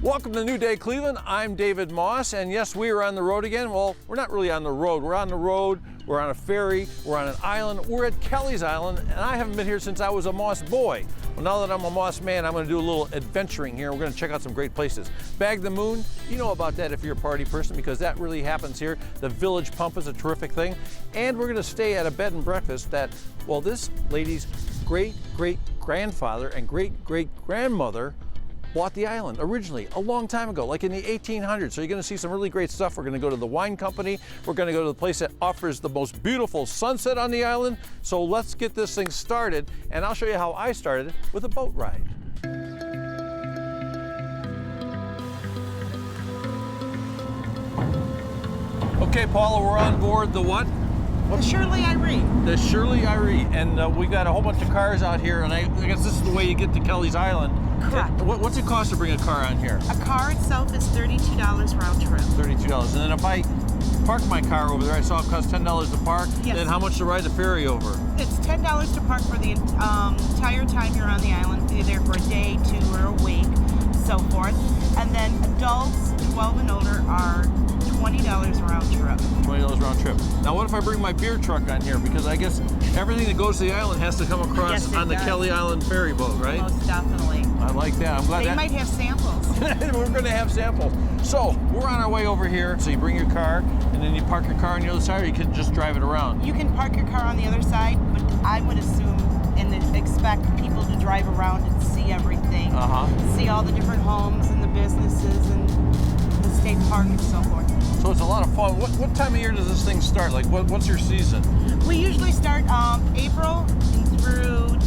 Welcome to New Day Cleveland. I'm David Moss, and yes, we are on the road again. Well, we're not really on the road. We're on the road, we're on a ferry, we're on an island. We're at Kelleys Island, and I haven't been here since I was a Moss boy. Well, now that I'm a Moss man, I'm gonna do a little adventuring here. We're gonna check out some great places. Bag the Moon, you know about that if you're a party person, because that really happens here. The Village Pump is a terrific thing. And we're gonna stay at a bed and breakfast that, well, this lady's great-great-grandfather and great-great-grandmother bought the island originally a long time ago, like in the 1800s. So you're gonna see some really great stuff. We're gonna go to the wine company. We're gonna go to the place that offers the most beautiful sunset on the island. So let's get this thing started, and I'll show you how I started with a boat ride. Okay, Paula, we're on board the what? The Shirley Irene. The Shirley Irene, and we got a whole bunch of cars out here, and I guess this is the way you get to Kelleys Island. Correct. What's it cost to bring a car on here? A car itself is $32 round trip. $32. And then if I park my car over there, I saw it cost $10 to park. Yes. Then how much to ride the ferry over? It's $10 to park for the entire time you're on the island, either for a day, 2, or a week, so forth. And then adults 12 and older are $20 round trip. $20 round trip. Now what if I bring my beer truck on here? Because I guess everything that goes to the island has to come across Yes, it on the does. Kelly Island ferry boat, right? Most definitely. I like that. I'm glad They might have samples. We're going to have samples. So we're on our way over here. So you bring your car, and then you park your car on the other side, or you can just drive it around. You can park your car on the other side, but I would assume and expect people to drive around and see everything. See all the different homes and the businesses and the state park and so forth. So it's a lot of fun. What time of year does this thing start? Like, what's your season? We usually start April and through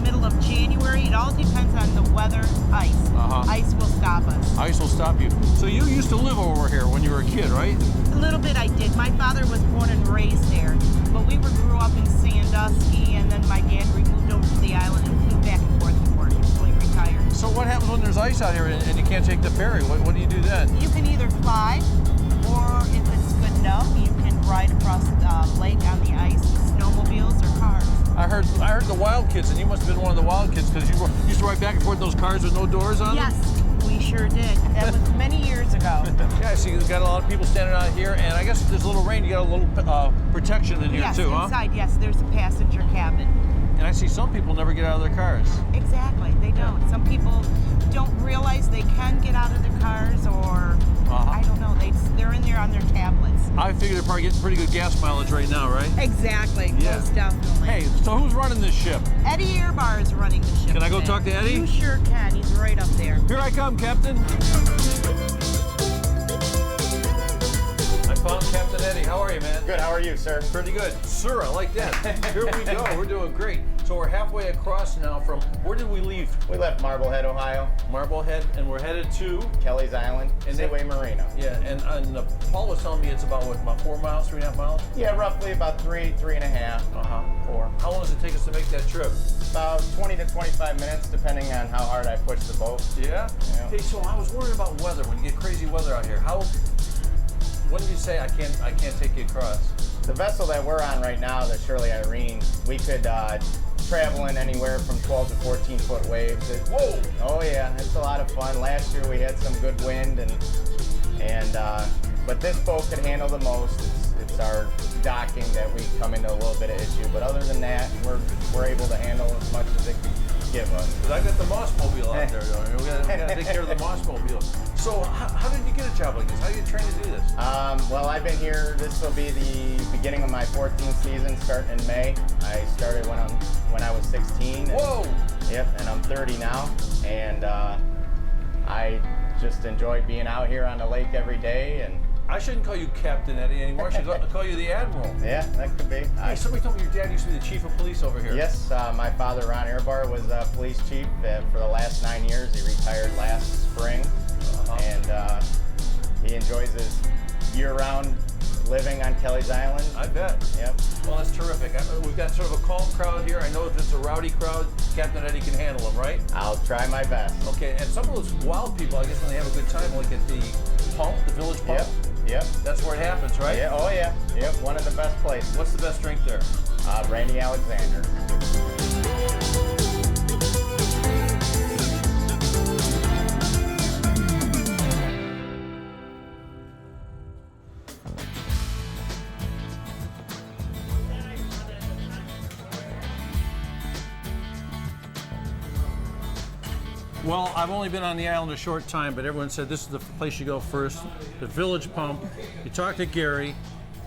middle of January. It all depends on the weather, ice. Ice will stop us. Ice will stop you. So you used to live over here when you were a kid, right? A little bit I did. My father was born and raised there, but we grew up in Sandusky, and then my dad moved over to the island and flew back and forth to work until he retired. So what happens when there's ice out here and you can't take the ferry? What do you do then? You can either fly, or if it's good enough, you can ride across the lake on the ice with snowmobiles or cars. I heard the Wild Kids, and you must have been one of the Wild Kids because you used to ride back and forth in those cars with no doors on them? Yes, we sure did. That was many years ago. Yeah, I see you've got a lot of people standing out here, and I guess if there's a little rain, you got a little protection in here Yes, too, huh? inside, yes, there's a passenger cabin. And I see some people never get out of their cars. Exactly, they don't. Some people don't realize they can get out of their cars, or I don't know, they're in there on their tablets. I figure they're probably getting pretty good gas mileage right now, right? Exactly, Yeah. most definitely. Hey, so who's running this ship? Eddie Airbar is running the ship. Can I go today. talk to Eddie? You sure can, he's right up there. Here I come, Captain. I found Captain Eddie. How are you, man? Good, how are you, sir? Pretty good. Sir, I like that. Here we go. We're doing great. So we're halfway across now from, where did we leave? We left Marblehead, Ohio, Marblehead, and we're headed to? Kelleys Island, And Seaway Marina. Yeah, and Paul was telling me it's about, what, about 4 miles, 3.5 miles? Yeah, roughly about 3.5, 4. How long does it take us to make that trip? About 20 to 25 minutes, depending on how hard I push the boat. Yeah? Yeah. Hey, so I was worried about weather, when you get crazy weather out here. When did you say I can't take you across? The vessel that we're on right now, the Shirley Irene, we could travel in anywhere from 12 to 14 foot waves. Whoa! Oh yeah, it's a lot of fun. Last year we had some good wind, but this boat could handle the most. It's our docking that we come into a little bit of issue, but other than that, we're able to handle as much as it can give us. Because I got the Mossmobile out there, don't you? We gotta take care of the Mossmobile. So how did you get a job like this? How did you train to do this? Well, I've been here. This will be the beginning of my 14th season, starting in May. I started when I was 16. Whoa! Yep, and I'm 30 now, and I just enjoy being out here on the lake every day. And I shouldn't call you Captain Eddie anymore. I should call you the Admiral. yeah, that could be. Hey, somebody told me your dad used to be the chief of police over here. Yes, my father, Ron Airbar, was police chief for the last 9 years. He retired last spring, and he enjoys his year-round living on Kelleys Island. I bet. Yep. Well, that's terrific. We've got sort of a calm crowd here. I know if it's a rowdy crowd, Captain Eddie can handle them, right? I'll try my best. Okay, and some of those wild people, I guess when they have a good time, like at the pump, the Village Pump. Yep. That's where it happens, right? Yeah. Oh yeah. Yep. One of the best places. What's the best drink there? Randy Alexander. Well, I've only been on the island a short time, but everyone said this is the place you go first, the Village Pump. You talk to Gary,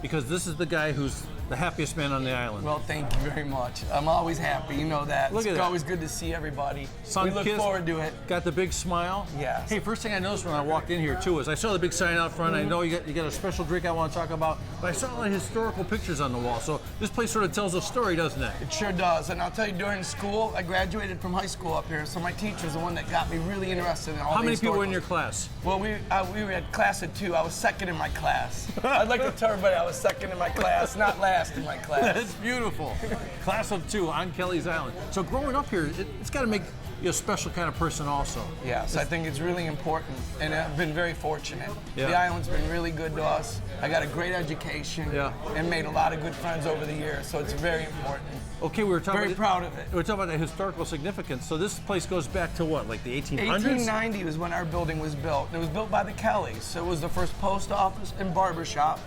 because this is the guy who's the happiest man on the island. Well, thank you very much. I'm always happy, you know that. Look at It's that. always good to see everybody. We look Sun-kissed, forward to it. Got the big smile. Yes. Hey, first thing I noticed when I walked in here too is I saw the big sign out front. I know you got a special drink I want to talk about, but I saw a lot of historical pictures on the wall. So this place sort of tells a story, doesn't it? It sure does. And I'll tell you, during school, I graduated from high school up here, so my teacher's the one that got me really interested in all How the many people were in historical- your class? Well, we were at class of 2. I was second in my class. I'd like to tell everybody I was second in my class, not last in my class. That's beautiful. Class of 2 on Kelleys Island. So growing up here, it's got to make you a special kind of person also. Yes, I think it's really important, and I've been very fortunate. Yeah. The island's been really good to us. I got a great education and made a lot of good friends over the years, so it's very important. Okay, we were talking Very about proud of it. We were talking about the historical significance. So this place goes back to what, like the 1800s? 1890 was when our building was built. It was built by the Kelleys. So it was the first post office and barber shop,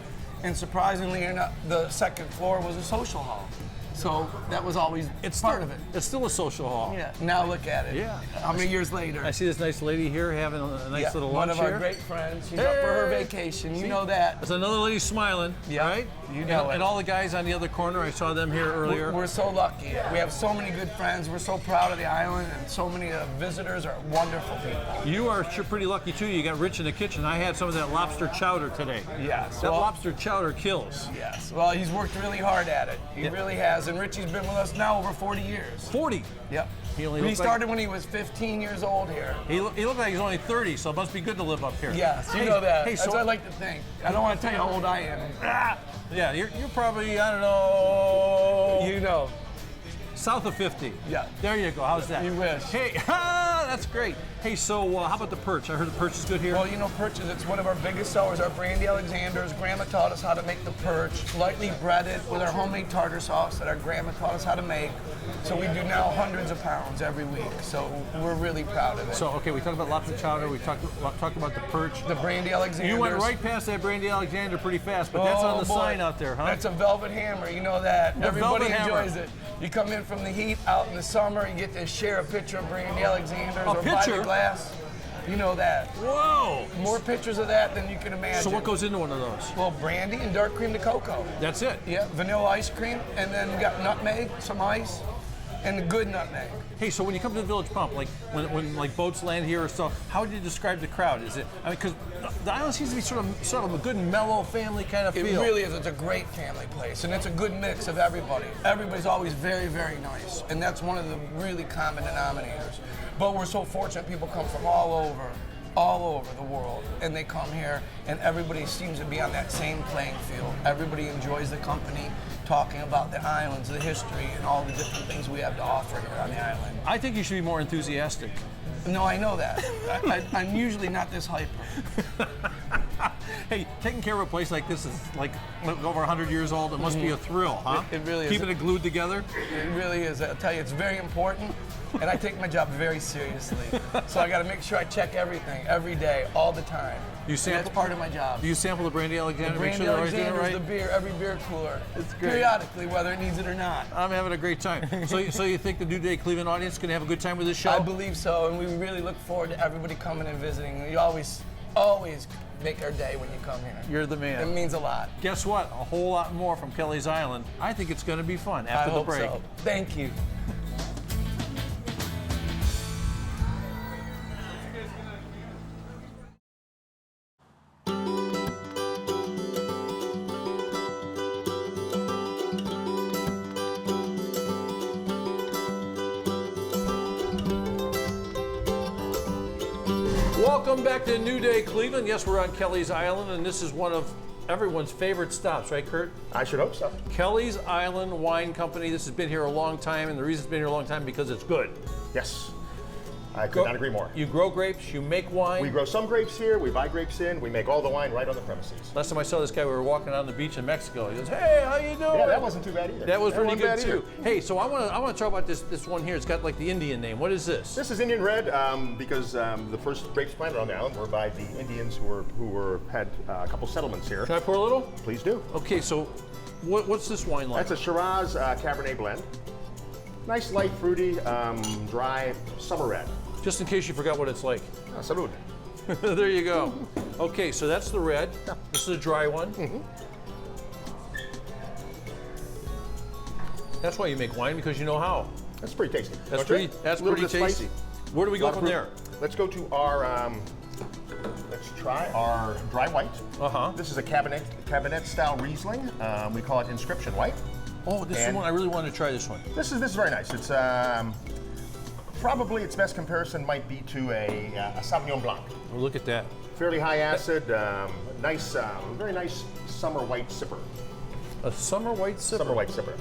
and surprisingly enough, the second floor was a social hall. So that was always part of it. It's still a social hall. Yeah. Now look at it. Yeah. How many years later? I see this nice lady here having a nice little One lunch of here. our great friends. She's up for her vacation. You know that. There's another lady smiling, Yeah, right? you know it. And all the guys on the other corner, I saw them here earlier. We're so lucky. We have so many good friends. We're so proud of the island, and so many visitors are wonderful people. You are sure pretty lucky too. You got Rich in the kitchen. I had some of that lobster chowder today. Yes. That well, lobster chowder kills. Yes. Well, he's worked really hard at it. He really has. And Richie's been with us now over 40 years. 40. Yep. He only He looked like- started when he was 15 years old here. He looked like he's only 30, so it must be good to live up here. Yes, you Hey, know that. Hey, That's so what I like to think. I don't want to tell you how old I am. yeah, you're probably, I don't know, You know. south of 50. Yeah. There you go. How's that? You wish. Hey, that's great. Hey, so how about the perch? I heard the perch is good here. Well, you know, perches, it's one of our biggest sellers. Our Brandy Alexander's. Grandma taught us how to make the perch, lightly breaded with our homemade tartar sauce that our grandma taught us how to make. So we do now hundreds of pounds every week. So we're really proud of it. So, okay, we talked about lobster chowder. We talked about the perch. The Brandy Alexander's. You went right past that Brandy Alexander pretty fast, but that's on the boy. sign out there, huh? That's a velvet hammer, you know that. Everybody velvet hammer. enjoys it. You come in from the heat out in the summer, you get to share a picture of Brandy Alexander's or buy picture? the glass. You know that. Whoa! More pictures of that than you can imagine. So what goes into one of those? Well, brandy and dark cream to cocoa. That's it. Yeah, vanilla ice cream, and then we got nutmeg, some ice, and the good nutmeg. Hey, so when you come to the Village Pump, like when like boats land here or so, how would you describe the crowd? Is it? I mean, because the island seems to be sort of a good mellow family kind of It feel. really is. It's a great family place, and it's a good mix of everybody. Everybody's always very, very nice, and that's one of the really common denominators. But we're so fortunate people come from all over the world, and they come here, and everybody seems to be on that same playing field. Everybody enjoys the company, talking about the islands, the history, and all the different things we have to offer here on the island. I think you should be more enthusiastic. No, I know that. I'm usually not this hyper. Hey, taking care of a place like this is like over 100 years old. It must be a thrill, huh? It really is. Keeping it glued together. It really is. I'll tell you, it's very important, and I take my job very seriously. So I got to make sure I check everything every day, all the time. You And sample- that's part of my job. Do you sample the Brandy Alexander? Make Brandy sure they're always doing it Alexander's, right? the beer, every beer cooler. It's great. Periodically, whether it needs it or not. I'm having a great time. So you think the New Day Cleveland audience is going to have a good time with this show? I believe so, and we really look forward to everybody coming and visiting. You always make our day when you come here. You're the man. It means a lot. Guess what? A whole lot more from Kelleys Island. I think it's going to be fun after I the hope break. so. Thank you. Welcome back to New Day Cleveland. Yes, we're on Kelleys Island, and this is one of everyone's favorite stops, right, Kurt? I should hope so. Kelleys Island Wine Company. This has been here a long time, and the reason it's been here a long time because it's good. Yes. I could not agree more. You grow grapes, you make wine. We grow some grapes here, we buy grapes in, we make all the wine right on the premises. Last time I saw this guy, we were walking on the beach in Mexico. He goes, "Hey, how you doing?" Yeah, that wasn't too bad either. That was pretty wasn't good bad too. either. Hey, so I want to talk about this one here. It's got like the Indian name. What is this? This is Indian Red because the first grapes planted on the island were by the Indians who had a couple settlements here. Can I pour a little? Please do. Okay, so what's this wine like? That's a Shiraz Cabernet blend. Nice, light, fruity, dry, summer red. just in case you forgot what it's like. Ah, salud. There you go. Okay, so that's the red. This is a dry one. That's why you make wine, because you know how. That's pretty tasty. That's don't you? that's A little pretty bit tasty. spicy. Where do we A go lot of from fruit. there? Let's go to our, let's try our dry white. Uh-huh. This is a cabinet style Riesling. We call it Inscription White. Oh, this is And- one. I really want to try this one. This is very nice. It's probably its best comparison might be to a Sauvignon Blanc. Oh, look at that. Fairly high acid, nice, very nice summer white sipper. A summer white sipper. Summer white sipper.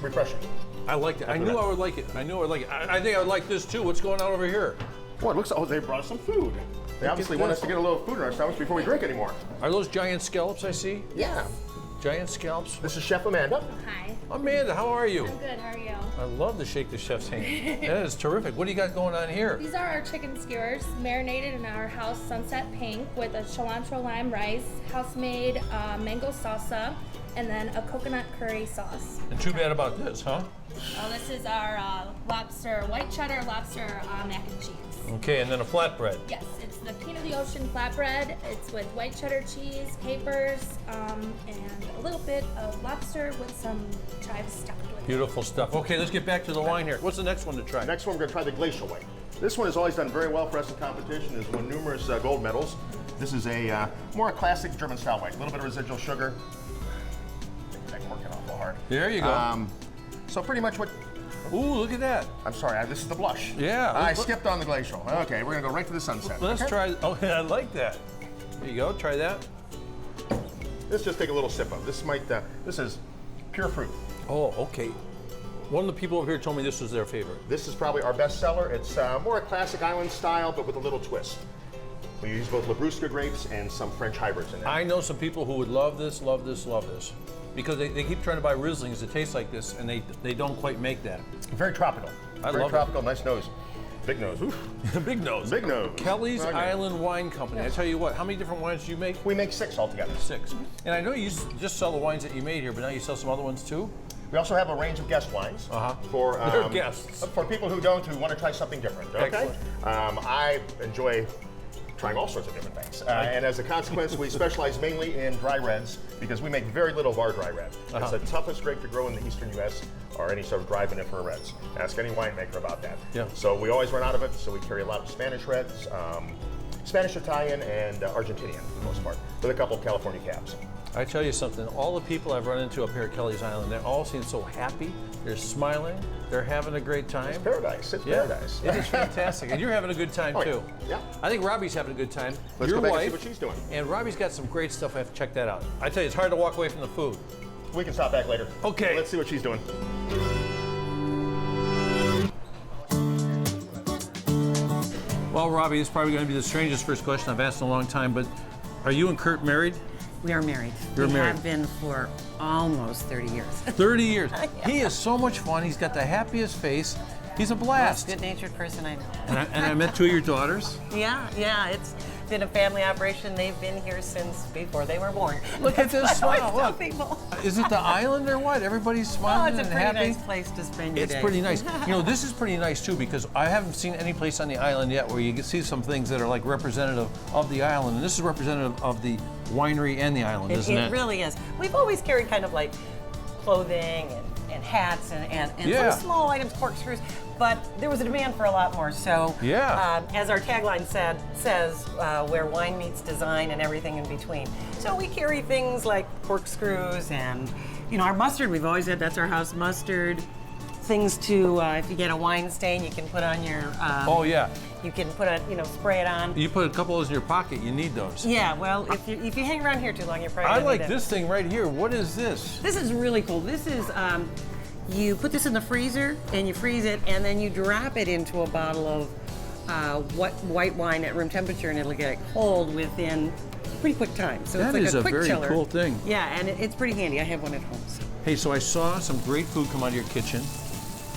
Refreshing. I liked it. I knew I would like it. I knew I would like it. I think I would like this too. What's going on over here? Well, it looks. Oh, they brought us some food. They obviously want us to get a little food in our stomachs before we drink anymore. Are those giant scallops I see? Yeah. Giant scallops. This is Chef Amanda. Hi. Amanda, how are you? I'm good. How are you? I love to shake the chef's hand. That is terrific. What do you got going on here? These are our chicken skewers, marinated in our house sunset pink with a cilantro lime rice, house-made mango salsa, and then a coconut curry sauce. And too bad about this, huh? Oh, this is our lobster, white cheddar lobster mac and cheese. Okay, and then a flatbread. Yes, it's the King of the Ocean flatbread. It's with white cheddar cheese, capers, and a little bit of lobster with some chives stuffed with it. Beautiful stuff. Okay, let's get back to the wine here. What's the next one to try? Next one, we're going to try the Glacial White. This one has always done very well for us in competition. Has won numerous gold medals. This is a more a classic German style white. A little bit of residual sugar. I'm working awful hard. There you go. So pretty much what. Ooh, look at that. I'm sorry, this is the blush. Yeah, I look- skipped on the Glacial. Okay, we're going to go right to the sunset. Let's okay? try. Oh, I like that. There you go. Try that. Let's just take a little sip of. This might. This is pure fruit. Oh, okay. One of the people over here told me this was their favorite. This is probably our best seller. It's more a classic island style, but with a little twist. We use both Labrusca grapes and some French hybrids in there. I know some people who would love this, love this, love this. Because they keep trying to buy Rieslings that taste like this, and they don't quite make that. Very tropical. I Very love it. tropical, nice nose. Big nose. Oof. Big nose. Big nose. Kelleys Okay. Island Wine Company. I tell you what, how many different wines do you make? We make 6 altogether. 6. And I know you just sell the wines that you made here, but now you sell some other ones too? We also have a range of guest wines for They're guests. for people who want to try something different. Okay. Excellent. I enjoy trying all sorts of different things, and as a consequence, we specialize mainly in dry reds because we make very little of our dry red. It's the toughest grape to grow in the eastern U.S. or any sort of dry vinifera reds. Ask any winemaker about that. Yeah. So we always run out of it. So we carry a lot of Spanish reds, Spanish, Italian, and Argentinian for the most part, with a couple of California cabs. I tell you something, all the people I've run into up here at Kelleys Island, they all seem so happy. They're smiling. They're having a great time. It's paradise. It's Yeah, paradise. it is fantastic. And you're having a good time Oh, yeah. too. Yeah. I think Robbie's having a good time. Let's Your go back wife, and see what she's doing. And Robbie's got some great stuff. I have to check that out. I tell you, it's hard to walk away from the food. We can stop back later. Okay. Let's see what she's doing. Well, Robbie, this is probably going to be the strangest first question I've asked in a long time, but are you and Kurt married? We are married. You're we married. have been for almost 30 years. 30 years. He is so much fun. He's got the happiest face. He's a blast. Good-natured person I know. And I met 2 of your daughters. Yeah, it's been a family operation. They've been here since before they were born. Look at this That's what I smile. always tell Look. people. Is it the island or what? Everybody's Oh, smiling it's a and pretty happy. nice place to spend your It's day. pretty nice. You know, this is pretty nice too because I haven't seen any place on the island yet where you can see some things that are like representative of the island, and this is representative of the winery and the island, isn't it? It really is. We've always carried kind of like clothing and hats and Yeah. some small items, corkscrews, but there was a demand for a lot more. So, Yeah. as our tagline says, where wine meets design and everything in between. So we carry things like corkscrews and, our mustard. We've always had that's our house mustard. Things to if you get a wine stain, you can put on your. Oh yeah. You can put spray it on. You put a couple of those in your pocket. You need those. Yeah. Well, if you hang around here too long, you're probably. I gonna like need it. this thing right here. What is this? This is really cool. This is, you put this in the freezer and you freeze it and then you drop it into a bottle of white wine at room temperature and it'll get cold within pretty quick time. So That it's like is a quick very chiller. cool thing. Yeah, and it's pretty handy. I have one at home. So. Hey, so I saw some great food come out of your kitchen.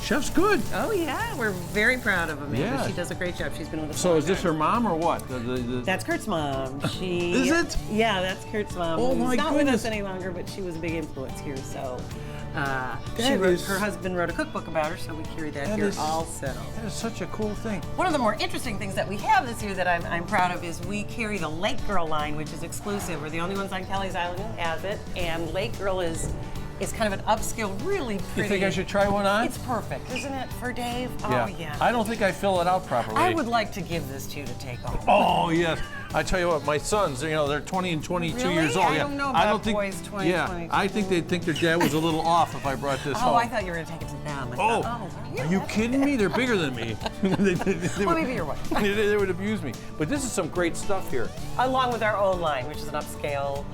Chef's good. Oh yeah, we're very proud of Amanda. Yeah. She does a great job. She's been with us. So a is long this time. her mom or what? That's Kurt's mom. She Is it? Yeah, that's Kurt's mom. Oh, who's my not with goodness. us any longer, but she was a big influence here. So Her husband wrote a cookbook about her, so we carry that here all settled. That is such a cool thing. One of the more interesting things that we have this year that I'm proud of is we carry the Lake Girl line, which is exclusive. We're the only ones on Kelleys Island who has it, and Lake Girl is kind of an upscale, really pretty. You think I should try one on? It's perfect, isn't it, for Dave? Yeah. Oh, yeah. I don't think I fill it out properly. I would like to give this to you to take home. Oh, yes. I tell you what, my sons, they're 20 and 22 Really? years old. I don't know about think, boys 20, yeah, 22. I think they'd think their dad was a little off if I brought this home. Oh, I thought you were going to take it to them. I Oh, thought, are you kidding me? They're bigger than me. Well, maybe you're right. They would abuse me. But this is some great stuff here. Along with our own line, which is an upscale,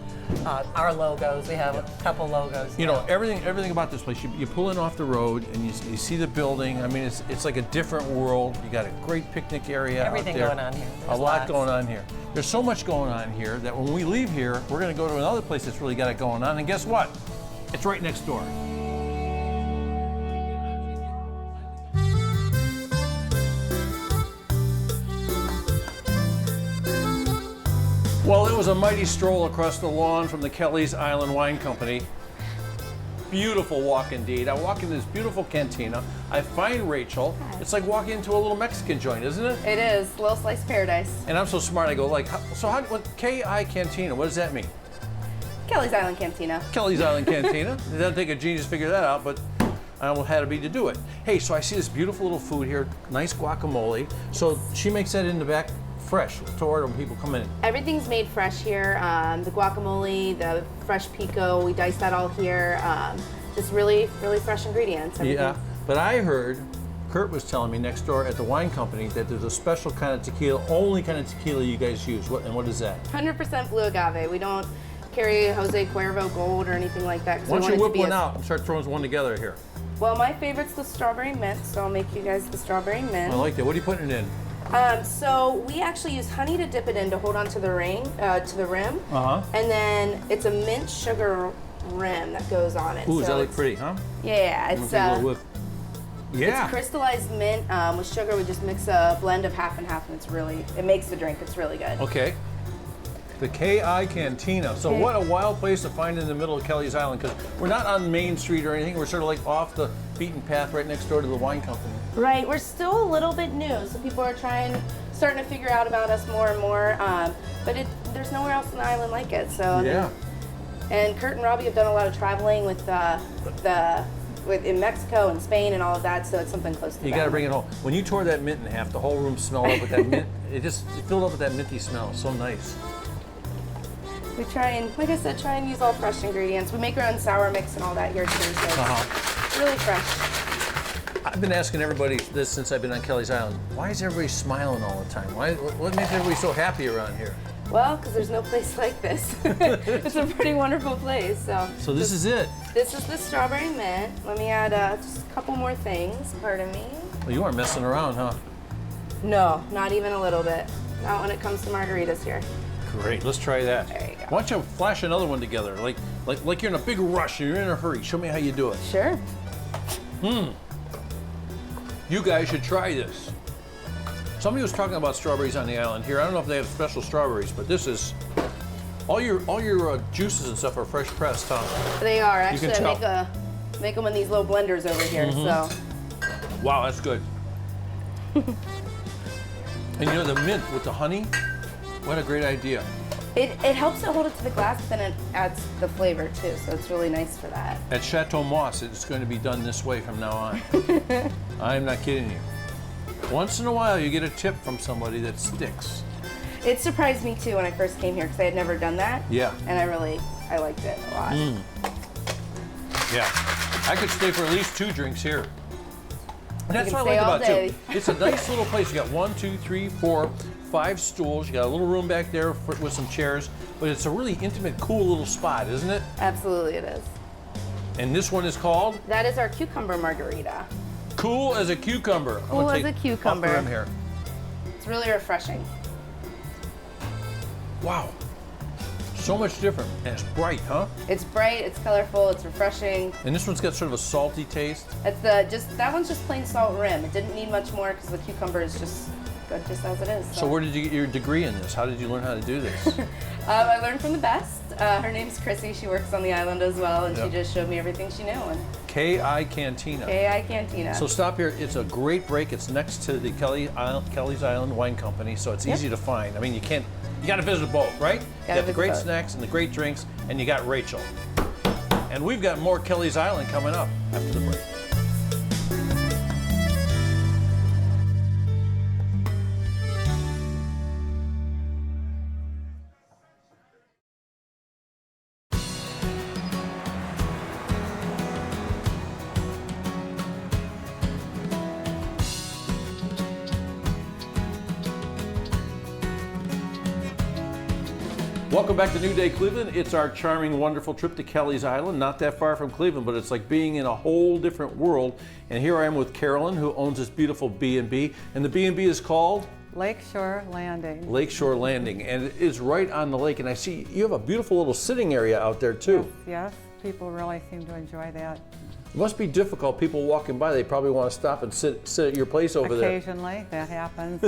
our logos. We have a couple logos. You know, everything about this place. You pull in off the road and you see the building. I mean, it's like a different world. You got a great picnic area Everything out there. going on here. A There's lot lots. going on here. There's so much going on here that when we leave here, we're going to go to another place that's really got it going on. And guess what? It's right next door. Well, it was a mighty stroll across the lawn from the Kelleys Island Wine Company. Beautiful walk indeed. I walk in this beautiful cantina. I find Rachel. It's like walking into a little Mexican joint, isn't it? It is. Little Slice Paradise. And I'm so smart, I go like, what K-I Cantina, what does that mean? Kelleys Island Cantina. Kelleys Island Cantina. It doesn't take a genius to figure that out, but I almost had to be to do it. Hey, so I see this beautiful little food here, nice guacamole. So she makes that in the back fresh to order when people come in. Everything's made fresh here. The guacamole, the fresh pico, we dice that all here. Just really, really fresh ingredients. Everything. Yeah, but I heard, Kurt was telling me next door at the wine company that there's a special kind of tequila, only kind of tequila you guys use. What is that? 100% blue agave. We don't carry Jose Cuervo Gold or anything like that. Why don't you whip one out and start throwing one together here? Well, my favorite's the strawberry mint, so I'll make you guys the strawberry mint. I like that. What are you putting it in? So we actually use honey to dip it in to hold on to the rim. Uh-huh. And then it's a mint sugar rim that goes on it. Ooh, so does that look it's- pretty, huh? Yeah, I'm it's gonna take a little whiff. Yeah. It's crystallized mint with sugar. We just mix a blend of half and half, and it makes the drink. It's really good. Okay. The K.I. Cantina. So Okay. what a wild place to find in the middle of Kelleys Island, because we're not on Main Street or anything. We're sort of like off the beaten path right next door to the wine company. Right, we're still a little bit new, so people are starting to figure out about us more and more. But there's nowhere else on the island like it. So Yeah. And Kurt and Robbie have done a lot of traveling with in Mexico and Spain and all of that, so it's something close to You that. got to bring it home. When you tore that mint in half, the whole room smelled up with that mint. It filled up with that minty smell. So nice. We try and, like I said, use all fresh ingredients. We make our own sour mix and all that here too, so it's really fresh. I've been asking everybody this since I've been on Kelleys Island. Why is everybody smiling all the time? What makes everybody so happy around here? Well, because there's no place like this. It's a pretty wonderful place. So this is it. This is the strawberry mint. Let me add just a couple more things. Pardon me. Well, you aren't messing around, huh? No, not even a little bit. Not when it comes to margaritas here. Great, let's try that. There you go. Why don't you flash another one together? Like you're in a big rush and you're in a hurry. Show me how you do it. Sure. You guys should try this. Somebody was talking about strawberries on the island here. I don't know if they have special strawberries, but this is all your juices and stuff are fresh pressed, huh? They are. You can Actually, tell. make them in these little blenders over here. So Wow, that's good. And you know the mint with the honey? What a great idea. it helps it hold it to the glass, but then it adds the flavor too. So it's really nice for that. At Chateau Moss, it's going to be done this way from now on. I'm not kidding you. Once in a while, you get a tip from somebody that sticks. It surprised me too when I first came here because I had never done that. Yeah. And I liked it a lot. Yeah. I could stay for at least 2 drinks here. And that's can what I stay like all about day. it too. It's a nice little place. You got 1, 2, 3, 4, 5 stools. You got a little room back there with some chairs. But it's a really intimate, cool little spot, isn't it? Absolutely, it is. And this one is called That is our cucumber margarita. Cool as a Cucumber. Cool as a cucumber. Off the rim here. It's really refreshing. Wow. So much different. And it's bright, huh? It's bright, it's colorful, it's refreshing. And this one's got sort of a salty taste. It's that one's just plain salt rim. It didn't need much more because the cucumber is just good just as it is. So where did you get your degree in this? How did you learn how to do this? I learned from the best. Her name's Chrissy. She works on the island as well, and Yep. she just showed me everything she knew. And K.I. Cantina. K.I. Cantina. So stop here. It's a great break. It's next to the Kelleys Island Wine Company, so it's easy to find. I mean, you got to visit both, right? You got the great snacks and the great drinks, and you got Rachel. And we've got more Kelleys Island coming up after the break. Welcome back to New Day Cleveland. It's our charming, wonderful trip to Kelleys Island. Not that far from Cleveland, but it's like being in a whole different world. And here I am with Carolyn, who owns this beautiful B&B. And the B&B is called? Lakeshore Landing. Lakeshore Landing. And it is right on the lake. And I see you have a beautiful little sitting area out there too. Yes, people really seem to enjoy that. It must be difficult. People walking by, they probably want to stop and sit at your place over there. Occasionally, that happens.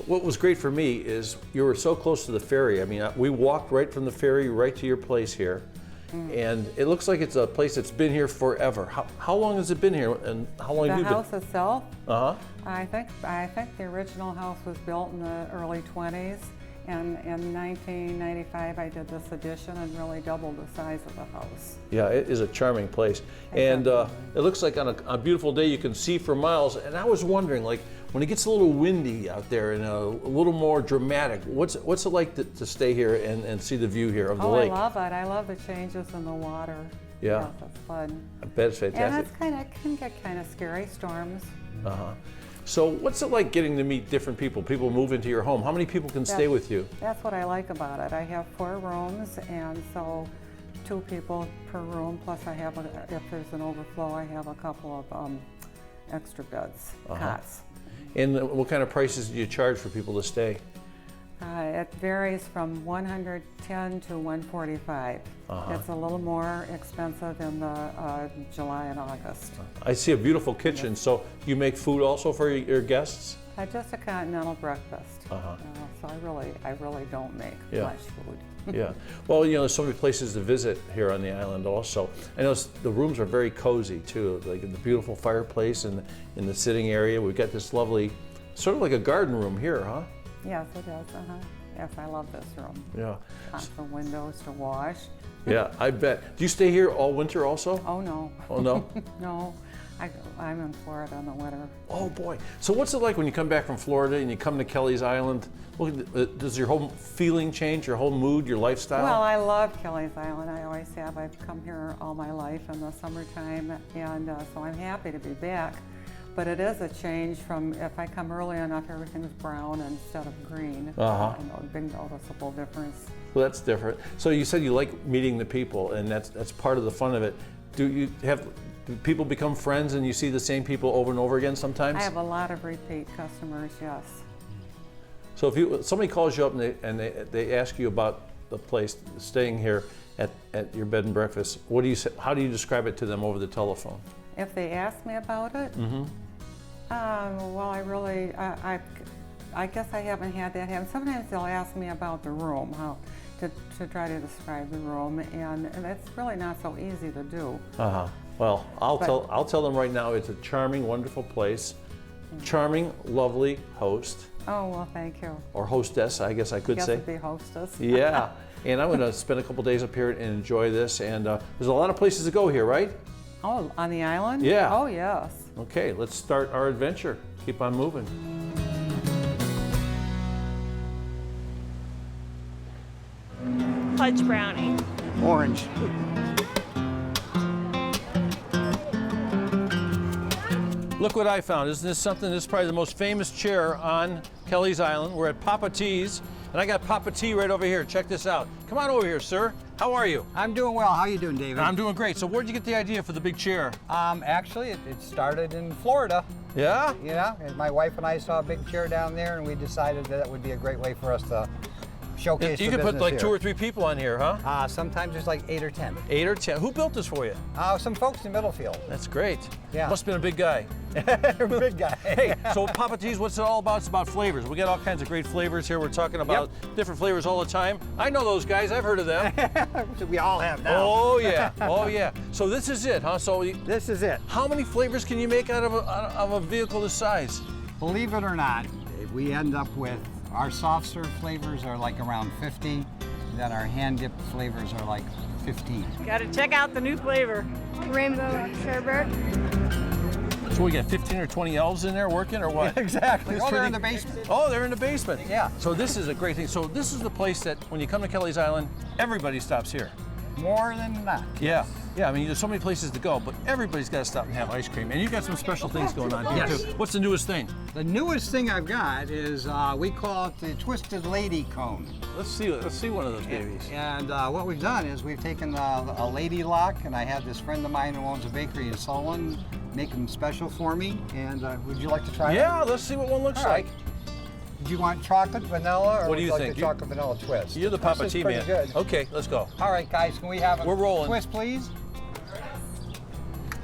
What was great for me is you were so close to the ferry. I mean, we walked right from the ferry right to your place here. And it looks like it's a place that's been here forever. How long has it been here, and how long have you been? The house itself? Uh-huh. I think the original house was built in the early 20s. And in 1995, I did this addition and really doubled the size of the house. Yeah, it is a charming place. And it looks like on a beautiful day you can see for miles. And I was wondering, like, when it gets a little windy out there and a little more dramatic, what's it like to stay here and see the view here of the lake? I love it. I love the changes in the water. Yeah. Yes, it's fun. I bet it's fantastic. And it can get kind of scary, storms. Uh-huh. So what's it like getting to meet different people? People move into your home. How many people can stay with you? That's what I like about it. I have 4 rooms, and so 2 people per room, plus I have, if there's an overflow, I have a couple of extra beds, cots. And what kind of prices do you charge for people to stay? It varies from $110 to $145. It's a little more expensive in the July and August. I see a beautiful kitchen. So you make food also for your guests? Just a continental breakfast. So I really don't make much food. Yeah. Well, you know, there's so many places to visit here on the island also. I know the rooms are very cozy too, like the beautiful fireplace and in the sitting area. We've got this lovely, sort of like a garden room here, huh? Yes, it is. Yes, I love this room. Yeah. Lots of windows to wash. Yeah, I bet. Do you stay here all winter also? Oh, no. Oh, no? No. I'm in Florida in the winter. Oh, boy. So what's it like when you come back from Florida and you come to Kelleys Island? Does your whole feeling change, your whole mood, your lifestyle? Well, I love Kelleys Island. I always have. I've come here all my life in the summertime, and so I'm happy to be back. But it is a change from, if I come early enough, everything's brown instead of green. A big noticeable difference. Well, that's different. So you said you like meeting the people, and that's part of the fun of it. Do people become friends and you see the same people over and over again sometimes? I have a lot of repeat customers, yes. So if somebody calls you up and they ask you about the place, staying here at your bed and breakfast, what do you say? How do you describe it to them over the telephone? If they ask me about it, well, I guess I haven't had that happen. Sometimes they'll ask me about the room, how to try to describe the room, and it's really not so easy to do. Well, I'll tell them right now. It's a charming, wonderful place. Charming, lovely host. Oh, well, thank you. Or hostess, I guess I could say. It'd be hostess. Yeah, and I'm going to spend a couple days up here and enjoy this. And there's a lot of places to go here, right? Oh, on the island? Yeah. Oh, yes. Okay, let's start our adventure. Keep on moving. Fudge brownie. Orange. Look what I found. Isn't this something? This is probably the most famous chair on Kelleys Island. We're at Papa T's, and I got Papa T right over here. Check this out. Come on over here, sir. How are you? I'm doing well. How are you doing, David? I'm doing great. So where'd you get the idea for the big chair? Actually, it started in Florida. Yeah? Yeah, and my wife and I saw a big chair down there, and we decided that it would be a great way for us to showcase You the can put business like here. 2 or 3 people on here, huh? Sometimes there's like 8 or 10. 8 or 10. Who built this for you? Some folks in Middlefield. That's great. Yeah. Must have been a big guy. Big guy. Hey, so Papa T's, what's it all about? It's about flavors. We got all kinds of great flavors here. We're talking about different flavors all the time. I know those guys. I've heard of them. We all have now. Oh yeah, oh yeah. So this is it, huh? So This is it. how many flavors can you make out of a vehicle this size? Believe it or not, we end up with our soft serve flavors are like around 50. Then our hand dipped flavors are like 15. Got to check out the new flavor. Rainbow sherbet. So we got 15 or 20 elves in there working, or what? Exactly. It's Oh, they're in pretty- the basement. Oh, they're in the basement. Yeah. So this is a great thing. So this is the place that when you come to Kelleys Island, everybody stops here. More than not. Yeah. Yeah, I mean, there's so many places to go, but everybody's got to stop and have ice cream. And you got some special things going on here, Yes. too. What's the newest thing? The newest thing I've got is we call it the Twisted Lady Cone. Let's see one of those babies. And what we've done is we've taken a lady lock, and I had this friend of mine who owns a bakery in Solon make them special for me. And would you like to try it? Yeah, let's see what one looks All right. like. Do you want chocolate, vanilla, or What do would you like think? the chocolate vanilla twist? You're the This Papa is T pretty man. Good. Okay, let's go. All right, guys, can we have a We're rolling. twist, please?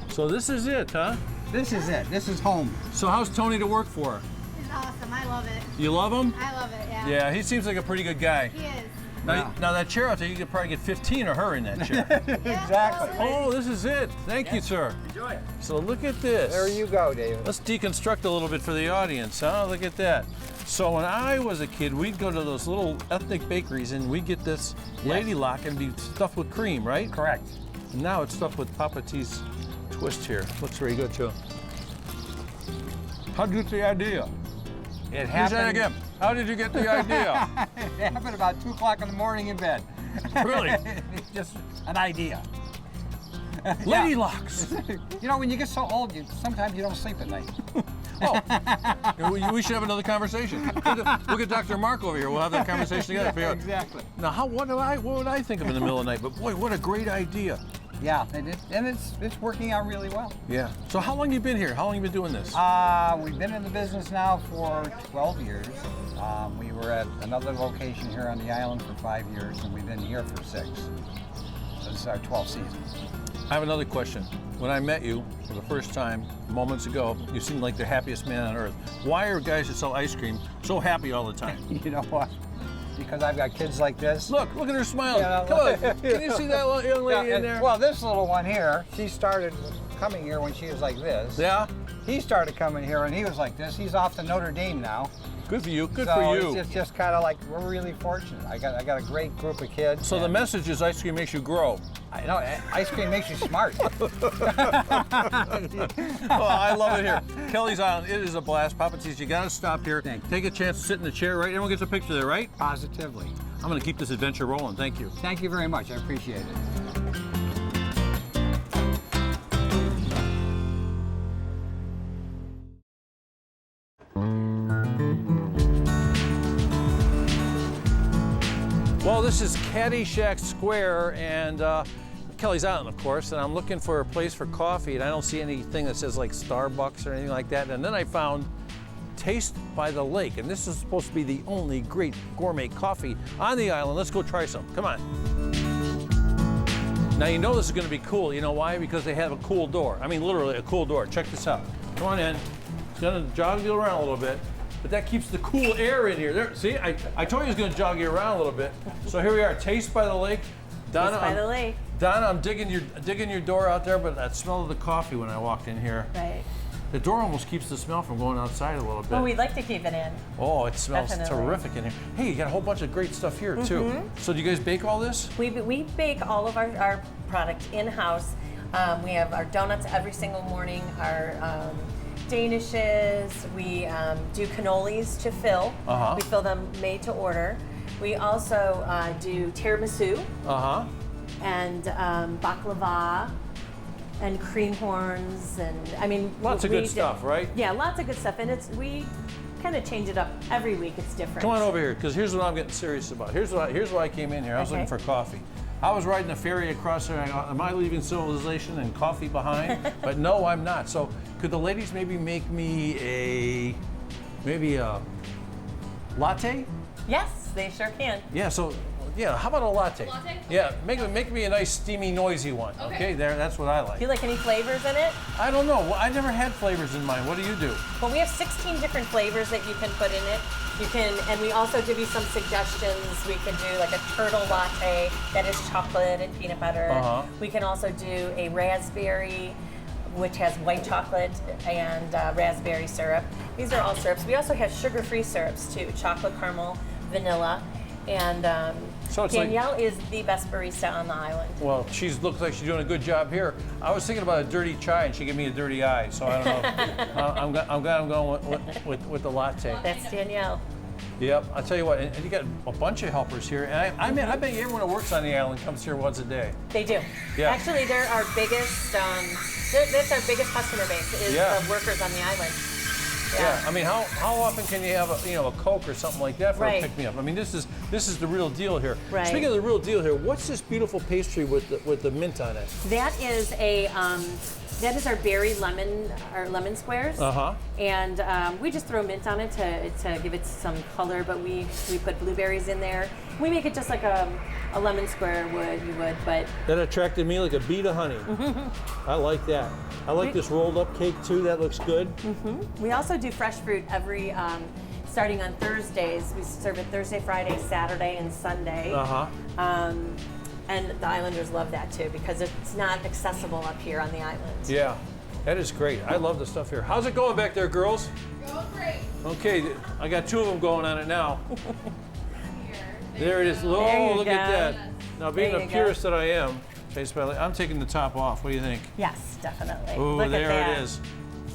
So this is it, huh? This is it. This is home. So how's Tony to work for? It's awesome. I love it. You love him? I love it, yeah. Yeah, he seems like a pretty good guy. He is. Now that chair out there, you could probably get 15 of her in that chair. Exactly. Oh, this is it. Thank you, sir. Enjoy. So look at this. There you go, David. Let's deconstruct a little bit for the audience, huh? Look at that. So when I was a kid, we'd go to those little ethnic bakeries and we'd get this lady lock and be stuffed with cream, right? Correct. And now it's stuffed with Papa T's twist here. Looks very good, too. How'd you get the idea? It Use happened. that again. How did you get the idea? It happened about 2 o'clock in the morning in bed. Really? It's just an idea. Lady locks. You know, when you get so old, sometimes you don't sleep at night. Oh, we should have another conversation. We'll get Dr. Mark over here. We'll have that conversation together. Figure out- Exactly. Now, what would I think of in the middle of the night? But boy, what a great idea. Yeah, and it's working out really well. Yeah. So how long you been here? How long you been doing this? We've been in the business now for 12 years. We were at another location here on the island for 5 years, and we've been here for 6. So this is our 12th season. I have another question. When I met you for the first time moments ago, you seemed like the happiest man on earth. Why are guys that sell ice cream so happy all the time? You know what? Because I've got kids like this. Look at her smiling. Yeah. Come on. Can you see that young lady in there? Well, this little one here, she started coming here when she was like this. Yeah? He started coming here and he was like this. He's off to Notre Dame now. Good for you. Good so for you. It's just kind of like we're really fortunate. I got a great group of kids. So the and message is ice cream makes you grow. I know ice cream makes you smart. Oh, I love it here. Kelleys Island, it is a blast. Papa T's, you got to stop here. Take a chance to sit in the chair, right? Everyone gets a picture there, right? Positively. I'm going to keep this adventure rolling. Thank you. Thank you very much. I appreciate it. Well, this is Caddyshack Square and Kelleys Island, of course, and I'm looking for a place for coffee, and I don't see anything that says like Starbucks or anything like that. And then I found Taste by the Lake, and this is supposed to be the only great gourmet coffee on the island. Let's go try some. Come on. Now, you know this is going to be cool. You know why? Because they have a cool door. I mean, literally a cool door. Check this out. Come on in. It's going to jog you around a little bit, but that keeps the cool air in here. There, see, I told you it was going to jog you around a little bit. So here we are, Taste by the Lake. Donna, Taste by the Lake. Donna, I'm digging your door out there, but that smell of the coffee when I walked in here. Right. The door almost keeps the smell from going outside a little bit. Well, we'd like to keep it in. Oh, it smells Definitely. terrific in here. Hey, you got a whole bunch of great stuff here too. So do you guys bake all this? We bake all of our product in-house. We have our donuts every single morning, our danishes. We do cannolis to fill. We fill them made to order. We also do tiramisu and baklava and cream horns, and I mean Lots of good stuff, right? Yeah, lots of good stuff, and we kind of change it up every week. It's different. Come on over here, because here's what I'm getting serious about. Here's why I came in here. I was looking for coffee. I was riding the ferry across there. And I go, am I leaving civilization and coffee behind? But no, I'm not. So could the ladies maybe make me a latte? Yes, they sure can. Yeah, so, yeah, how about a latte? Latte? Yeah, make me a nice, steamy, noisy one. Okay, there, that's what I like. Do you like any flavors in it? I don't know. Well, I never had flavors in mine. What do you do? Well, we have 16 different flavors that you can put in it. You can, and we also give you some suggestions. We could do like a turtle latte that is chocolate and peanut butter. We can also do a raspberry, which has white chocolate and raspberry syrup. These are all syrups. We also have sugar-free syrups too, chocolate caramel, vanilla, and So it's Danielle is the best barista on the island. Well, she looks like she's doing a good job here. I was thinking about a dirty chai, and she gave me a dirty eye, so I don't know. I'm glad I'm going with the latte. That's Danielle. Yep, I'll tell you what, and you got a bunch of helpers here, and I bet you everyone that works on the island comes here once a day. They do. Yeah. Actually, they're our biggest, that's our biggest customer base, is the workers on the island. Yeah. I mean, how often can you have a Coke or something like that for a pick me up? I mean, this is the real deal here. Right. Speaking of the real deal here, what's this beautiful pastry with the mint on it? That is our berry lemon, our lemon squares. And we just throw mint on it to give it some color, but we put blueberries in there. We make it just like a lemon square would, but that attracted me like a bee to honey. I like that. I like this rolled up cake too. That looks good. We also do fresh fruit every, starting on Thursdays. We serve it Thursday, Friday, Saturday, and Sunday. And the islanders love that too because it's not accessible up here on the island. Yeah, that is great. I love the stuff here. How's it going back there, girls? Going great. Okay, I got two of them going on it now. There it is. There Oh, you look go. at that. Now, being There the you purist that I am, I'm taking the top off. What do you think? Yes, definitely. Oh, Look there at that. it is.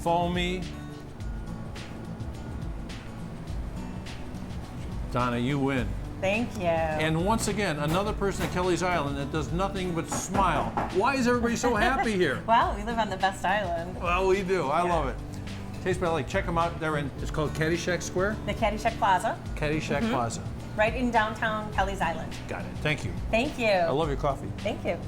Foamy. Donna, you win. Thank you. And once again, another person at Kelleys Island that does nothing but smile. Why is everybody so happy here? Well, we live on the best island. Well, we do. I love it. Taste Better Like, check them out. They're in, it's called Caddyshack Square? The Caddyshack Plaza. Caddyshack Plaza. Right in downtown Kelleys Island. Got it. Thank you. Thank you. I love your coffee. Thank you.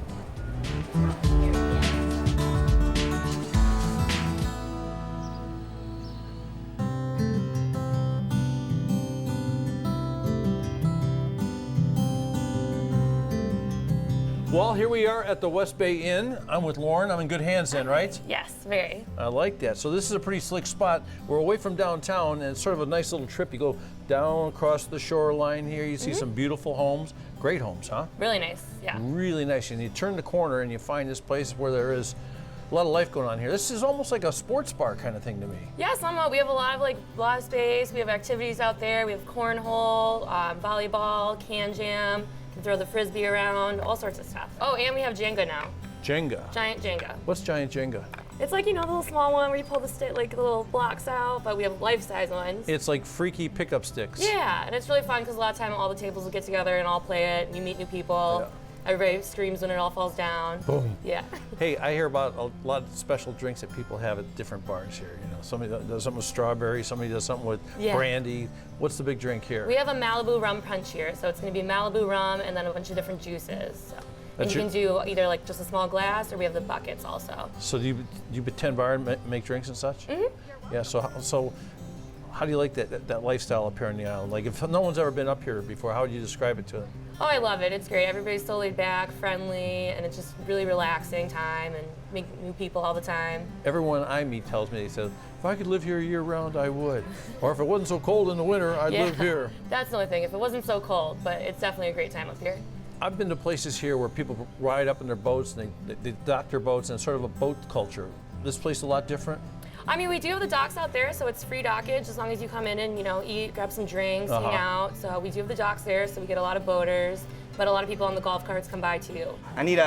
Well, here we are at the West Bay Inn. I'm with Lauren. I'm in good hands then, right? Yes, very. I like that. So this is a pretty slick spot. We're away from downtown, and it's sort of a nice little trip. You go down across the shoreline here. You see some beautiful homes. Great homes, huh? Really nice, yeah. Really nice. And you turn the corner and you find this place where there is a lot of life going on here. This is almost like a sports bar kind of thing to me. Yeah, somewhat. We have a lot of space. We have activities out there. We have cornhole, volleyball, can jam. Can throw the frisbee around, all sorts of stuff. Oh, and we have Jenga now. Jenga. Giant Jenga. What's giant Jenga? It's like, the little small one where you pull the little blocks out, but we have life-size ones. It's like freaky pickup sticks. Yeah, and it's really fun because a lot of time all the tables will get together and all play it. And you meet new people. Everybody screams when it all falls down. Boom. Yeah. Hey, I hear about a lot of special drinks that people have at different bars here. Somebody does something with strawberry, somebody does something with brandy. What's the big drink here? We have a Malibu rum punch here, so it's going to be Malibu rum and then a bunch of different juices. So. And you can do either like just a small glass, or we have the buckets also. So do you pretend bar and make drinks and such? Mm-hmm. Yeah. So how do you like that lifestyle up here on the island? Like, if no one's ever been up here before, how would you describe it to them? Oh, I love it. It's great. Everybody's so laid back, friendly, and it's just really relaxing time and meet new people all the time. Everyone I meet tells me, they said, if I could live here year round, I would. Or if it wasn't so cold in the winter, I'd live here. That's the only thing. If it wasn't so cold, but it's definitely a great time up here. I've been to places here where people ride up in their boats and they dock their boats, and it's sort of a boat culture. This place a lot different? I mean, we do have the docks out there, so it's free dockage as long as you come in and, eat, grab some drinks, hang out. So we do have the docks there, so we get a lot of boaters, but a lot of people on the golf carts come by too. I need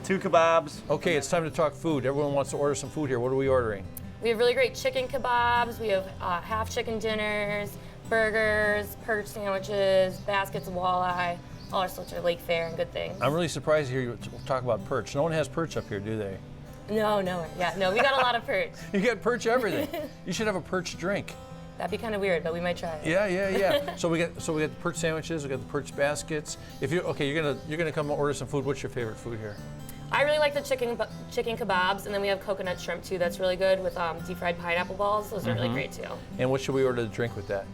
2 kebabs. Okay, it's time to talk food. Everyone wants to order some food here. What are we ordering? We have really great chicken kebabs. We have half chicken dinners, burgers, perch sandwiches, baskets of walleye, all sorts of lake fare and good things. I'm really surprised to hear you talk about perch. No one has perch up here, do they? No, we got a lot of perch. You got perch everything. You should have a perch drink. That'd be kind of weird, but we might try it. Yeah. So we got the perch sandwiches, we got the perch baskets. If you're gonna come order some food. What's your favorite food here? I really like the chicken kebabs, and then we have coconut shrimp too. That's really good with deep fried pineapple balls. Those are really great too. And what should we order to drink with that?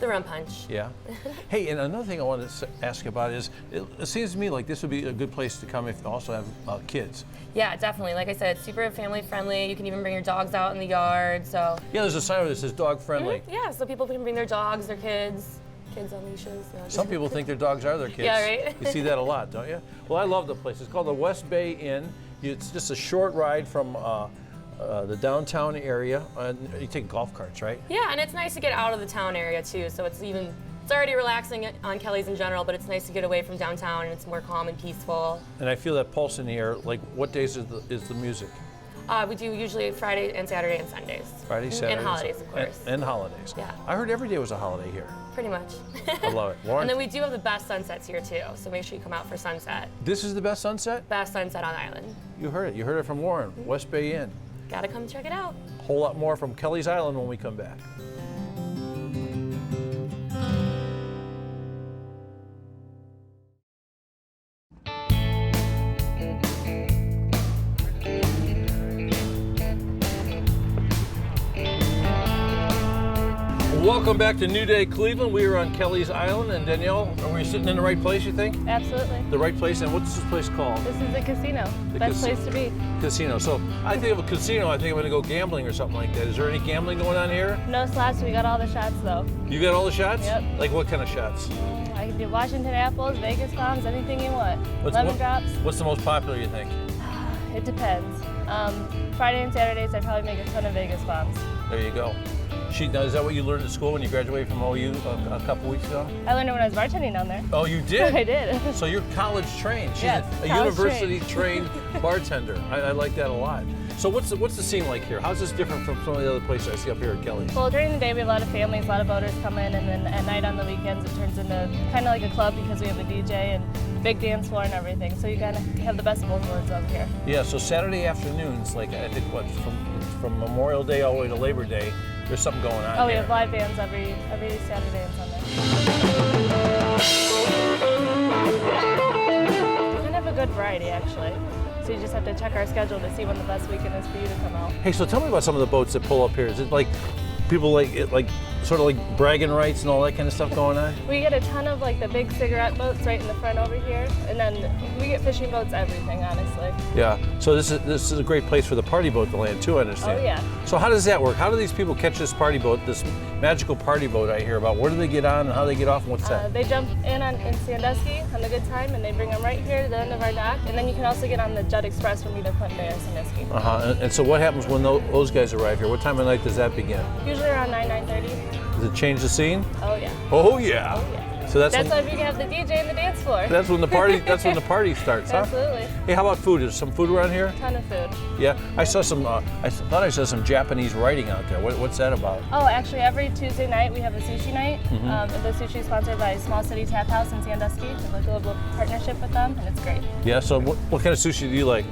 The rum punch. Yeah. Hey, and another thing I wanted to ask you about is, it seems to me like this would be a good place to come if you also have kids. Yeah, definitely. Like I said, it's super family friendly. You can even bring your dogs out in the yard. So. Yeah, there's a sign that says dog friendly. Yeah, so people can bring their dogs, their kids on leashes. You know, Some people think their dogs are their kids. Yeah, right? You see that a lot, don't you? Well, I love the place. It's called the West Bay Inn. It's just a short ride from the downtown area. You take golf carts, right? Yeah, and it's nice to get out of the town area too. So it's already relaxing on Kelleys in general, but it's nice to get away from downtown and it's more calm and peaceful. And I feel that pulse in the air. Like, what days is the music? We do usually Friday and Saturday and Sundays. Friday, Saturday, and holidays, of course. And holidays. Yeah. I heard every day was a holiday here. Pretty much. I love it. Lauren? And then we do have the best sunsets here too, so make sure you come out for sunset. This is the best sunset? Best sunset on Island. You heard it. You heard it from Lauren. West Bay Inn. Gotta come check it out. A whole lot more from Kelleys Island when we come back. Welcome back to New Day Cleveland. We are on Kelleys Island, and Danielle, are we sitting in the right place, you think? Absolutely. The right place, and what's this place called? This is the casino. Best place to be. Casino. So I think of a casino, I think I'm going to go gambling or something like that. Is there any gambling going on here? No slots. We got all the shots though. You got all the shots? Yep. Like what kind of shots? I can do Washington apples, Vegas bombs, anything you want. Lemon drops. What's the most popular, you think? It depends. Friday and Saturdays, I probably make a ton of Vegas bombs. There you go. Now, is that what you learned at school when you graduated from OU a couple weeks ago? I learned it when I was bartending down there. Oh, you did? I did. So you're college trained. She's yes, a university trained bartender. I like that a lot. So what's the scene like here? How's this different from some of the other places I see up here at Kelleys? Well, during the day we have a lot of families, a lot of boaters come in, and then at night on the weekends it turns into kind of like a club because we have a DJ and big dance floor and everything. So you kind of have the best of both worlds over here. Yeah. So Saturday afternoons, like I think from Memorial Day all the way to Labor Day, there's something going on. Oh, we have live bands every Saturday and Sunday. We kind of have a good variety actually. So you just have to check our schedule to see when the best weekend is for you to come out. Hey, so tell me about some of the boats that pull up here. Is it like people like sort of like bragging rights and all that kind of stuff going on? We get a ton of like the big cigarette boats right in the front over here, and then we get fishing boats, everything, honestly. Yeah. So this is a great place for the party boat to land too, I understand. Oh yeah. So how does that work? How do these people catch this party boat, this magical party boat I hear about? Where do they get on and how do they get off and what's that? They jump in Sandusky on the Good Time, and they bring them right here to the end of our dock, and then you can also get on the Jet Express from either Clinton Bay or Sandusky. And so what happens when those guys arrive here? What time of night does that begin? Usually around 9:30. Does it change the scene? Oh yeah. Oh yeah. Oh yeah. So that's why we can have the DJ and the dance floor. That's when the party. That's when the party starts, huh? Absolutely. Hey, how about food? Is some food around here? A ton of food. Yeah, I saw some. I thought I saw some Japanese writing out there. What's that about? Oh, actually, every Tuesday night we have a sushi night. The sushi is sponsored by Small City Tap House in Sandusky. We have like a little partnership with them, and it's great. Yeah. So what kind of sushi do you like?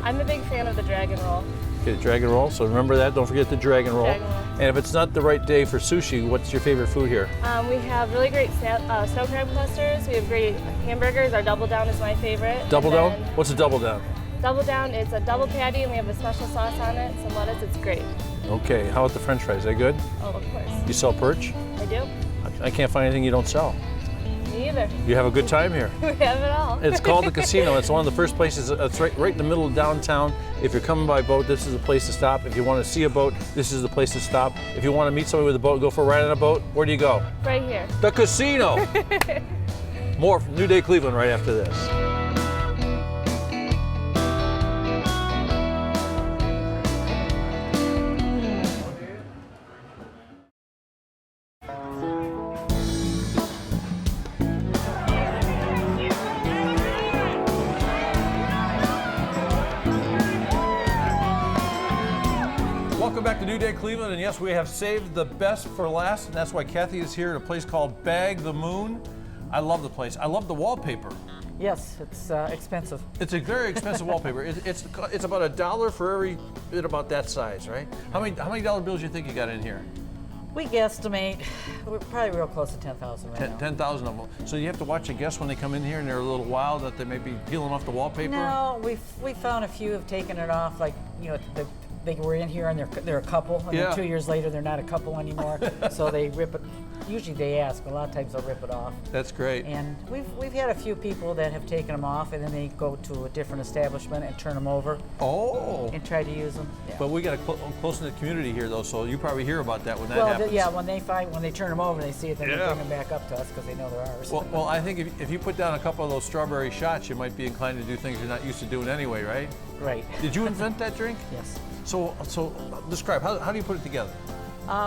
I'm a big fan of the dragon roll. Okay, dragon roll. So remember that. Don't forget the dragon roll. Dragon roll. And if it's not the right day for sushi, what's your favorite food here? We have really great snow crab clusters. We have great hamburgers. Our double down is my favorite. Double down? What's a double down? Double down, it's a double patty, and we have a special sauce on it, some lettuce. It's great. Okay. How about the French fries? Are they good? Oh, of course. You sell perch? I do. I can't find anything you don't sell. Me either. You have a good time here. We have it all. It's called the casino. It's one of the first places. It's right in the middle of downtown. If you're coming by boat, this is the place to stop. If you want to see a boat, this is the place to stop. If you want to meet somebody with a boat, go for a ride on a boat, where do you go? Right here. The casino. More from New Day Cleveland right after this. Welcome back to New Day Cleveland, and yes, we have saved the best for last, and that's why Kathy is here at a place called Bag the Moon. I love the place. I love the wallpaper. Yes, it's expensive. It's a very expensive wallpaper. It's about $1 for every bit about that size, right? How many dollar bills do you think you got in here? We guesstimate we're probably real close to 10,000 right now. 10,000 of them. So you have to watch a guest when they come in here and they're a little wild that they may be peeling off the wallpaper. No, we found a few have taken it off, like the they were in here and they're a couple, and Yeah. then 2 years later they're not a couple anymore. So they rip it. Usually they ask, a lot of times they'll rip it off. That's great. And we've had a few people that have taken them off, and then they go to a different establishment and turn them over. Oh. And try to use them. Yeah. But we got a close-knit community here, though, so you probably hear about that when that happens. Yeah, when they turn them over, they see it, then they Yeah. bring them back up to us because they know they're ours. Well, I think if you put down a couple of those strawberry shots, you might be inclined to do things you're not used to doing anyway, right? Right. Did you invent that drink? Yes. So describe, how do you put it together?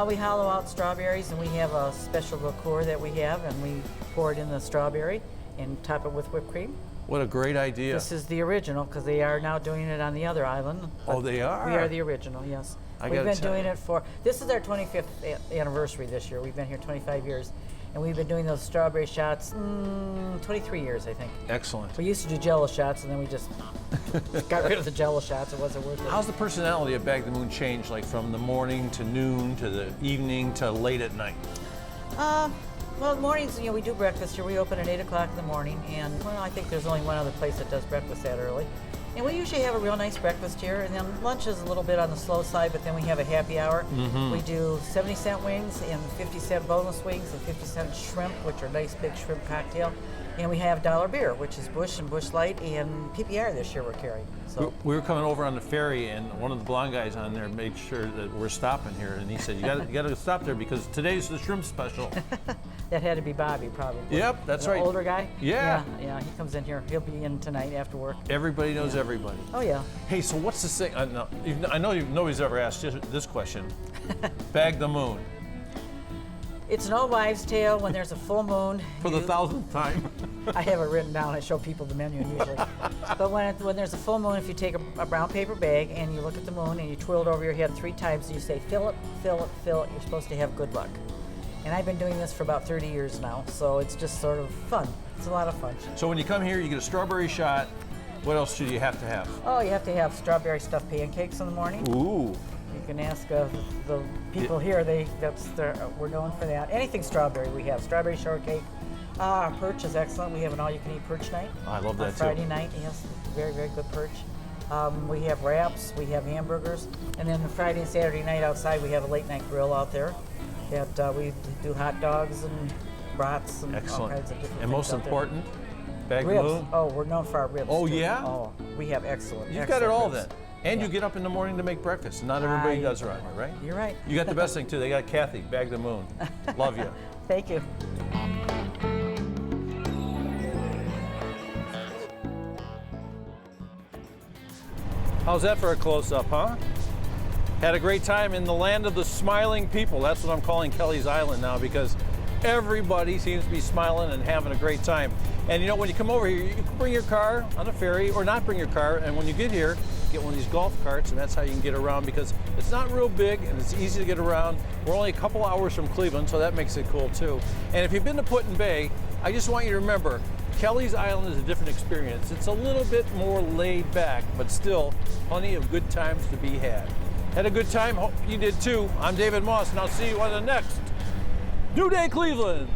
We hollow out strawberries, and we have a special liqueur that we have, and we pour it in the strawberry and top it with whipped cream. What a great idea. This is the original, because they are now doing it on the other island. Oh, they are? We are the original, yes. We've gotta been tell doing you. it this is our 25th anniversary this year. We've been here 25 years. And we've been doing those strawberry shots 23 years, I think. Excellent. We used to do Jello shots, and then we just got rid of the Jello shots. It wasn't worth it. How's the personality of Bag the Moon changed, like from the morning to noon to the evening to late at night? Well, mornings, we do breakfast here. We open at 8 o'clock in the morning, and I think there's only one other place that does breakfast that early. And we usually have a real nice breakfast here, and then lunch is a little bit on the slow side, but then we have a happy hour. Mm-hmm. We do 70-cent wings and 50-cent boneless wings and 50-cent shrimp, which are nice big shrimp cocktail. And we have dollar beer, which is Busch and Busch Light, and PPR this year we're carrying. So We were coming over on the ferry, and one of the blonde guys on there made sure that we're stopping here, and he said, you got to stop there because today's the shrimp special. that had to be Bobby, probably. Yep, that's The right. older guy? Yeah. Yeah, he comes in here. He'll be in tonight after work. Everybody knows everybody. Oh, yeah. Hey, so what's the thing? I know nobody's ever asked this question. Bag the Moon. It's an old wives' tale when there's a full moon. For the 1,000th time. I have it written down. I show people the menu usually. But when there's a full moon, if you take a brown paper bag and you look at the moon and you twirl it over your head 3 times and you say, fill it, fill it, fill it, you're supposed to have good luck. And I've been doing this for about 30 years now, so it's just sort of fun. It's a lot of fun. So when you come here, you get a strawberry shot. What else do you have to have? Oh, you have to have strawberry stuffed pancakes in the morning. Ooh. You can ask the people here. We're known for that. Anything strawberry we have. Strawberry shortcake. Our perch is excellent. We have an all-you-can-eat perch night. I love that on Friday night. Yes, very, very good perch. We have wraps. We have hamburgers. And then the Friday and Saturday night outside, we have a late-night grill out there. That we do hot dogs and brats and all kinds of different things. And most out there. important, Bag the Ribs. Moon. Oh, we're known for our ribs. Oh, too. yeah? Oh, we have excellent. You've got it all ribs. then. And you get up in the morning to make breakfast. Not everybody does around here, right? You're right. You got the best thing too. They got Kathy, Bag the Moon. Love you. Thank you. How's that for a close-up, huh? Had a great time in the land of the smiling people. That's what I'm calling Kelleys Island now because everybody seems to be smiling and having a great time. And when you come over here, you can bring your car on a ferry or not bring your car. And when you get here, get one of these golf carts, and that's how you can get around because it's not real big and it's easy to get around. We're only a couple hours from Cleveland, so that makes it cool too. And if you've been to Put-in-Bay, I just want you to remember, Kelleys Island is a different experience. It's a little bit more laid back, but still plenty of good times to be had. Had a good time? Hope you did too. I'm David Moss, and I'll see you on the next New Day Cleveland.